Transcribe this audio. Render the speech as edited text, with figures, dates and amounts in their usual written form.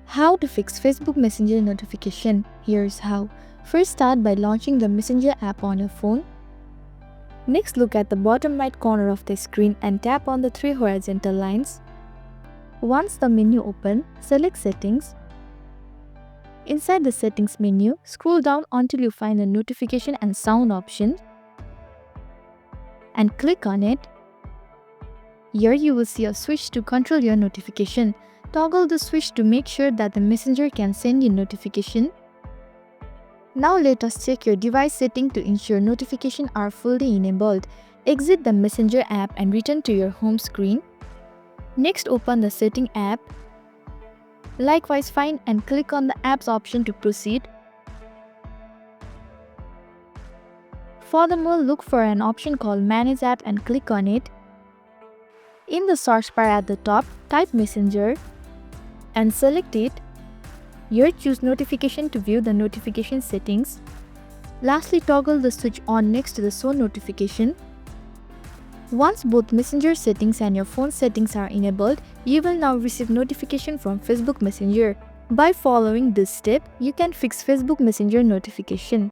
How to fix Facebook Messenger notification? Here's how. First, start by launching the Messenger app on your phone. Next, look at the bottom right corner of the screen and tap on the three horizontal lines. Once the menu opens, select Settings. Inside the Settings menu, scroll down until you find the Notification and Sound option and click on it. Here you will see a switch to control your notification. Toggle the switch to make sure that the Messenger can send you notification. Now let us check your device setting to ensure notifications are fully enabled. Exit the Messenger app and return to your home screen. Next, open the Setting app. Likewise, find and click on the Apps option to proceed. Furthermore, look for an option called Manage App and click on it. In the search bar at the top, type Messenger and select it. Here, choose Notification to view the notification settings. Lastly, toggle the switch on next to the Show Notification. Once both Messenger settings and your phone settings are enabled, you will now receive notification from Facebook Messenger. By following this step, you can fix Facebook Messenger notification.